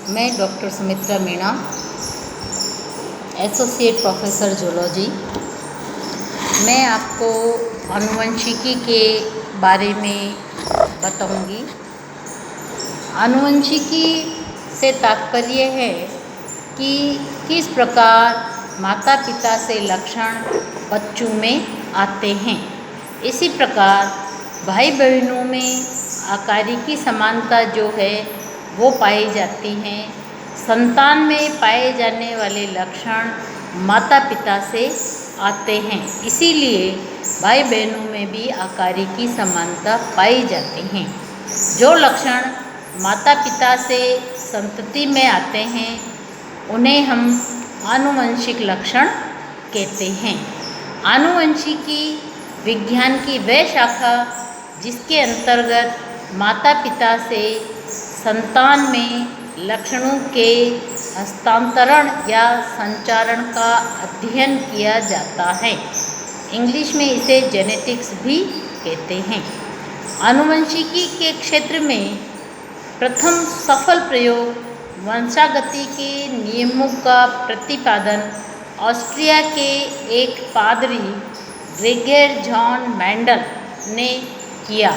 मैं doctor Sumitra Meena, associate professor zoology. मैं आपको आनुवंशिकी के बारे में बताऊंगी। आनुवंशिकी से तात्पर्य है कि किस प्रकार माता पिता से लक्षण बच्चों में आते हैं। इसी प्रकार भाई बहनों में आकारिकी समानता जो है वो पाई जाती हैं। संतान में पाए जाने वाले लक्षण माता पिता से आते हैं, इसीलिए भाई बहनों में भी आकारिकी समानता पाई जाती हैं। जो लक्षण माता पिता से संतति में आते हैं उन्हें हम आनुवंशिक लक्षण कहते हैं। आनुवंशिकी विज्ञान की वह शाखा जिसके अंतर्गत माता पिता से संतान में लक्षणों के हस्तांतरण या संचारण का अध्ययन किया जाता है। इंग्लिश में इसे जेनेटिक्स भी कहते हैं। आनुवंशिकी के क्षेत्र में प्रथम सफल प्रयोग वंशागति के नियमों का प्रतिपादन ऑस्ट्रिया के एक पादरी ग्रेगर जॉन मेंडल ने किया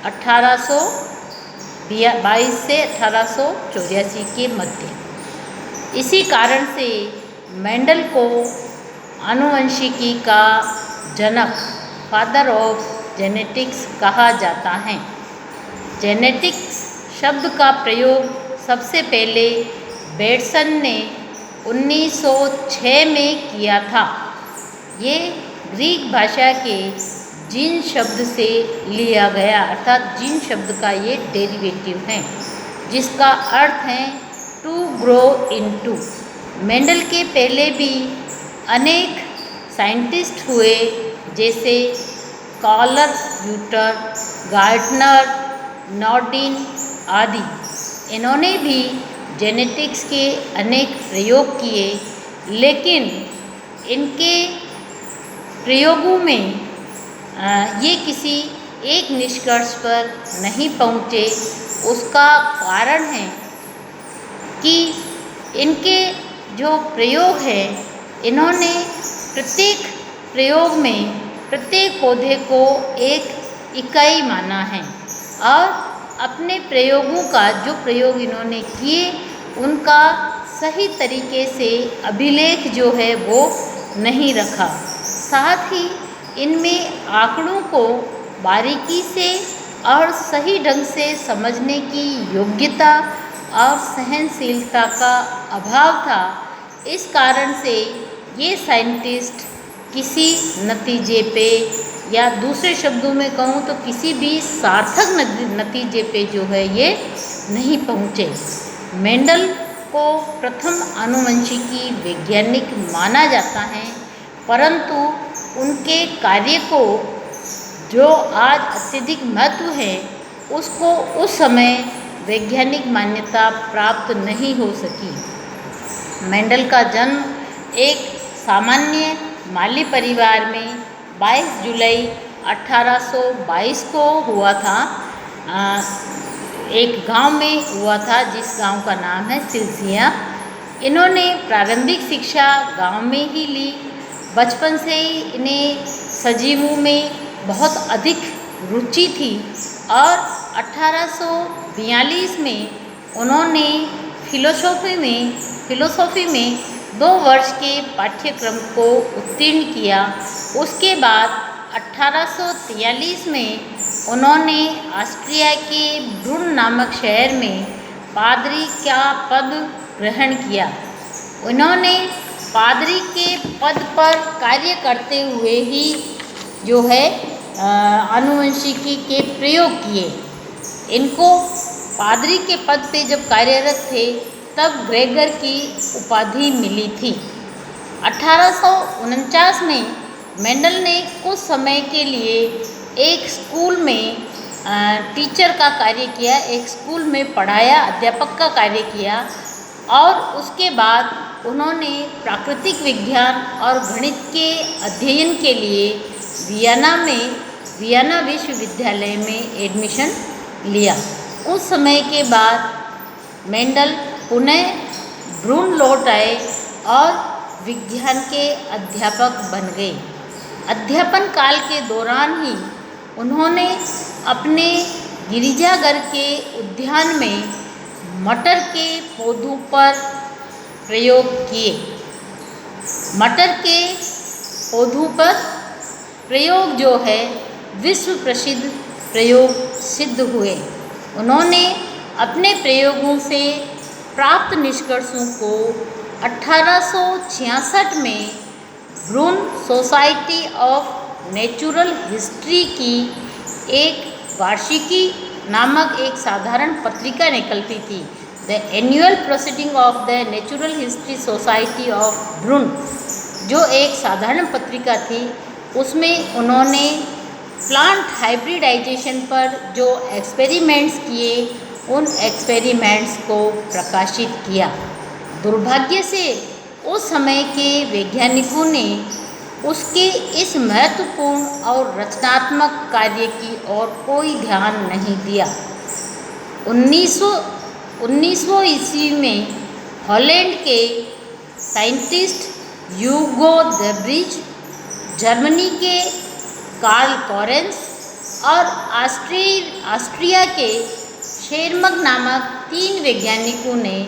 1822 से 1884 के मध्य। इसी कारण से मेंडल को आनुवंशिकी का जनक, फादर ऑफ जेनेटिक्स कहा जाता है। जेनेटिक्स शब्द का प्रयोग सबसे पहले बेटसन ने 1906 में किया था। ये ग्रीक भाषा के जीन शब्द से लिया गया, अर्थात जीन शब्द का ये डेरिवेटिव है जिसका अर्थ है टू ग्रो इनटू। मेंडल के पहले भी अनेक साइंटिस्ट हुए, जैसे कार्ल यूटर, गार्टनर, नॉर्डिन आदि। इन्होंने भी जेनेटिक्स के अनेक प्रयोग किए, लेकिन इनके प्रयोगों में ये किसी एक निष्कर्ष पर नहीं पहुँचे। उसका कारण है कि इनके जो प्रयोग है, इन्होंने प्रत्येक प्रयोग में प्रत्येक पौधे को एक इकाई माना है और अपने प्रयोगों का जो प्रयोग इन्होंने किए उनका सही तरीके से अभिलेख जो है वो नहीं रखा। साथ ही इनमें आंकड़ों को बारीकी से और सही ढंग से समझने की योग्यता और सहनशीलता का अभाव था। इस कारण से ये साइंटिस्ट किसी नतीजे पे, या दूसरे शब्दों में कहूँ तो किसी भी सार्थक नतीजे पे जो है ये नहीं पहुँचे। मेंडल को प्रथम आनुवंशिकी वैज्ञानिक माना जाता है, परंतु उनके कार्य को जो आज अत्यधिक महत्व है उसको उस समय वैज्ञानिक मान्यता प्राप्त नहीं हो सकी। मेंडल का जन्म एक सामान्य माली परिवार में 22 जुलाई 1822 को हुआ था। एक गांव में हुआ था जिस गांव का नाम है सिलसिया। इन्होंने प्रारंभिक शिक्षा गांव में ही ली। बचपन से ही इन्हें सजीवों में बहुत अधिक रुचि थी और 1842 में उन्होंने फिलोसॉफी में 2 वर्ष के पाठ्यक्रम को उत्तीर्ण किया। उसके बाद 1843 में उन्होंने ऑस्ट्रिया के ब्रुन नामक शहर में पादरी का पद ग्रहण किया। उन्होंने पादरी के पद पर कार्य करते हुए ही जो है आनुवंशिकी के प्रयोग किए। इनको पादरी के पद पे जब कार्यरत थे तब ग्रेगर की उपाधि मिली थी। 1849 में मेंडल ने कुछ समय के लिए एक स्कूल में टीचर का कार्य किया, एक स्कूल में पढ़ाया, अध्यापक का कार्य किया और उसके बाद उन्होंने प्राकृतिक विज्ञान और गणित के अध्ययन के लिए वियना विश्वविद्यालय में एडमिशन लिया। उस समय के बाद मेंडल पुनः भ्रूण लौट आए और विज्ञान के अध्यापक बन गए। अध्यापन काल के दौरान ही उन्होंने अपने गिरिजाघर के उद्यान में मटर के पौधों पर प्रयोग किए। मटर के पौधों पर प्रयोग जो है विश्व प्रसिद्ध प्रयोग सिद्ध हुए। उन्होंने अपने प्रयोगों से प्राप्त निष्कर्षों को 1866 में Brunn society of natural history की एक वार्षिकी नामक एक साधारण पत्रिका निकलती थी। The annual proceeding of the natural history society of Brunn, जो एक साधारण पत्रिका थी, उसमें उन्होंने प्लांट हाइब्रिडाइजेशन पर जो एक्सपेरिमेंट्स किए उन एक्सपेरिमेंट्स को प्रकाशित किया। दुर्भाग्य से उस समय के वैज्ञानिकों ने उसके इस महत्वपूर्ण और रचनात्मक कार्य की ओर कोई ध्यान नहीं दिया। 1900 ईस्वी में हॉलैंड के scientist Hugo the bridge, Germany के कार्ल कॉरेंस और ऑस्ट्रिया के शेरमग नामक 3 वैज्ञानिकों ने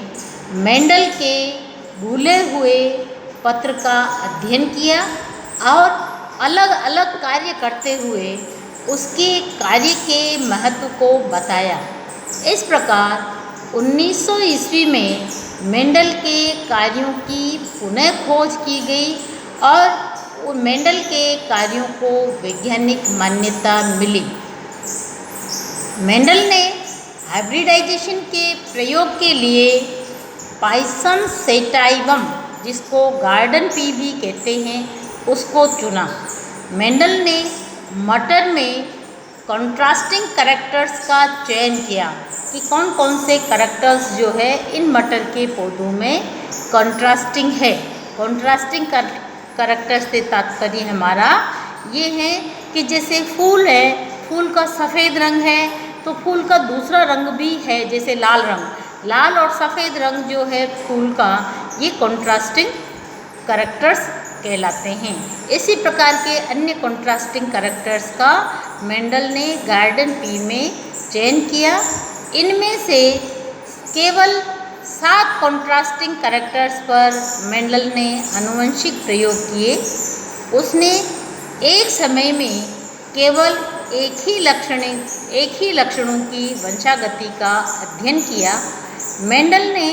मेंडल के भूले हुए पत्र का अध्ययन किया और अलग अलग कार्य करते हुए उसके कार्य के महत्व को बताया। इस प्रकार 1900 ईस्वी में मेंडल के कार्यों की पुनः खोज की गई और मेंडल के कार्यों को वैज्ञानिक मान्यता मिली। मेंडल ने हाइब्रिडाइजेशन के प्रयोग के लिए पाइसन सेटाइवम, जिसको गार्डन पी भी कहते हैं, उसको चुना। मेंडल ने मटर में कंट्रास्टिंग कैरेक्टर्स का चयन किया कि कौन कौन से कैरेक्टर्स जो है इन मटर के पौधों में कंट्रास्टिंग है। कंट्रास्टिंग कैरेक्टर्स से तात्पर्य हमारा ये है कि जैसे फूल है, फूल का सफ़ेद रंग है तो फूल का दूसरा रंग भी है, जैसे लाल रंग। लाल और सफ़ेद रंग जो है फूल का, ये कंट्रास्टिंग कैरेक्टर्स कहलाते हैं। इसी प्रकार के अन्य कंट्रास्टिंग कैरेक्टर्स का मेंडल ने गार्डन पी में चयन किया। इनमें से केवल 7 कंट्रास्टिंग कैरेक्टर्स पर मेंडल ने आनुवंशिक प्रयोग किए। उसने एक समय में केवल एक ही लक्षणों की वंशागति का अध्ययन किया। मेंडल ने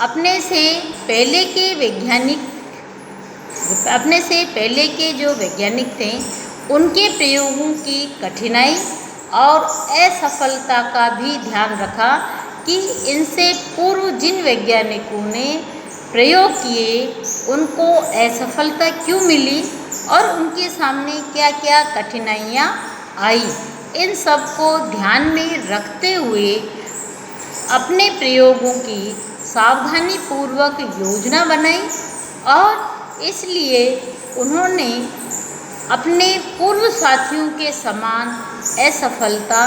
अपने से पहले के जो वैज्ञानिक थे उनके प्रयोगों की कठिनाई और असफलता का भी ध्यान रखा कि इनसे पूर्व जिन वैज्ञानिकों ने प्रयोग किए उनको असफलता क्यों मिली और उनके सामने क्या क्या कठिनाइयाँ आई। इन सब को ध्यान में रखते हुए अपने प्रयोगों की सावधानीपूर्वक योजना बनाई और इसलिए उन्होंने अपने पूर्व साथियों के समान असफलता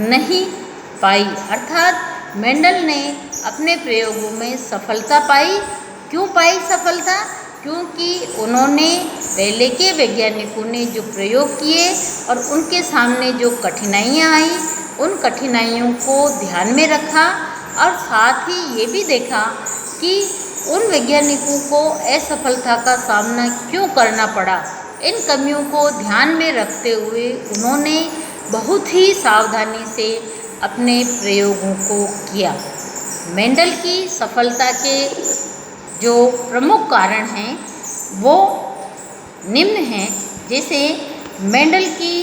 नहीं पाई। अर्थात मेंडल ने अपने प्रयोगों में सफलता पाई। क्यों पाई सफलता? क्योंकि उन्होंने पहले के वैज्ञानिकों ने जो प्रयोग किए और उनके सामने जो कठिनाइयाँ आई उन कठिनाइयों को ध्यान में रखा और साथ ही ये भी देखा कि उन वैज्ञानिकों को असफलता का सामना क्यों करना पड़ा। इन कमियों को ध्यान में रखते हुए उन्होंने बहुत ही सावधानी से अपने प्रयोगों को किया। मेंडल की सफलता के जो प्रमुख कारण हैं वो निम्न हैं। जैसे मेंडल की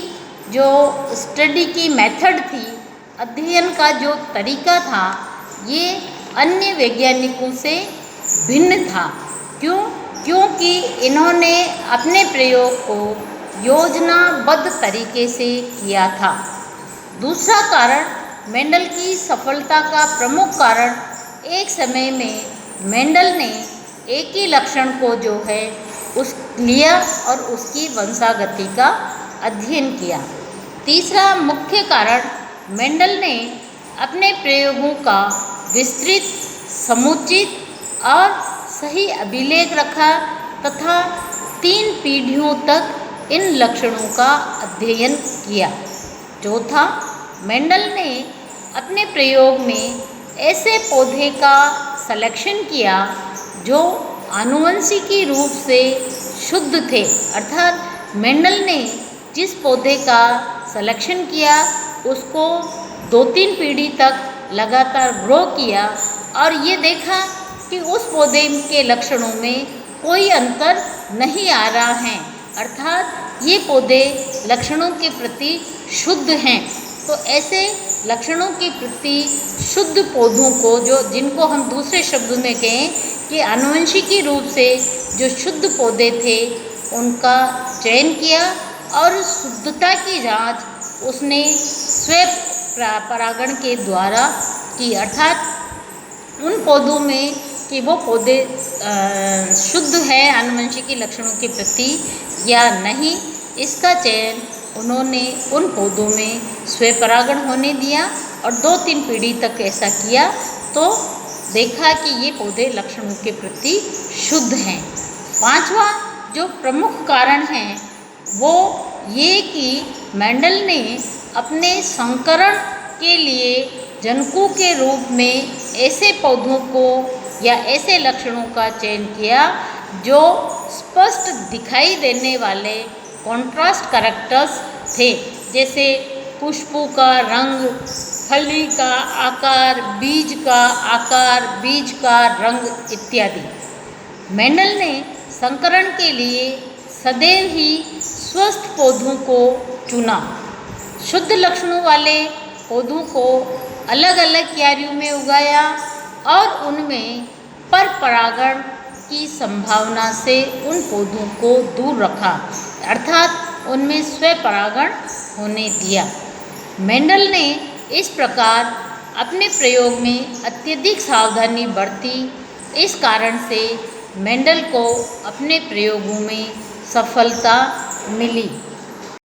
जो स्टडी की मेथड थी, अध्ययन का जो तरीका था, ये अन्य वैज्ञानिकों से भिन्न था। क्योंकि इन्होंने अपने प्रयोग को योजनाबद्ध तरीके से किया था। दूसरा कारण, मेंडल की सफलता का प्रमुख कारण, एक समय में मेंडल ने एक ही लक्षण को जो है उस लिया और उसकी वंशागति का अध्ययन किया। तीसरा मुख्य कारण, मेंडल ने अपने प्रयोगों का विस्तृत समुचित और सही अभिलेख रखा तथा 3 पीढ़ियों तक इन लक्षणों का अध्ययन किया। चौथा, मेंडल ने अपने प्रयोग में ऐसे पौधे का सलेक्शन किया जो आनुवंशिकी रूप से शुद्ध थे, अर्थात मेंडल ने जिस पौधे का सलेक्शन किया उसको 2-3 पीढ़ी तक लगातार ग्रो किया और ये देखा कि उस पौधे के लक्षणों में कोई अंतर नहीं आ रहा है, अर्थात ये पौधे लक्षणों के प्रति शुद्ध हैं। तो ऐसे लक्षणों के प्रति शुद्ध पौधों को जिनको हम दूसरे शब्द में कहें कि आनुवंशिकी रूप से जो शुद्ध पौधे थे उनका चयन किया और शुद्धता की जांच उसने स्व परागण के द्वारा की, अर्थात उन पौधों में कि वो पौधे शुद्ध है आनुवंशिकी लक्षणों के प्रति या नहीं, इसका चयन उन्होंने उन पौधों में स्वपरागण होने दिया और 2-3 पीढ़ी तक ऐसा किया तो देखा कि ये पौधे लक्षणों के प्रति शुद्ध हैं। 5वां जो प्रमुख कारण है वो ये कि मेंडल ने अपने संकरण के लिए जनकों के रूप में ऐसे पौधों को या ऐसे लक्षणों का चयन किया जो स्पष्ट दिखाई देने वाले कॉन्ट्रास्ट कैरेक्टर्स थे, जैसे पुष्पों का रंग, फली का आकार, बीज का आकार, बीज का रंग इत्यादि। मेंडल ने संकरण के लिए सदैव ही स्वस्थ पौधों को चुना। शुद्ध लक्षणों वाले पौधों को अलग अलग क्यारियों में उगाया और उनमें पर परागण की संभावना से उन पौधों को दूर रखा, अर्थात उनमें स्वपरागण होने दिया। मेंडल ने इस प्रकार अपने प्रयोग में अत्यधिक सावधानी बरती। इस कारण से मेंडल को अपने प्रयोगों में सफलता मिली।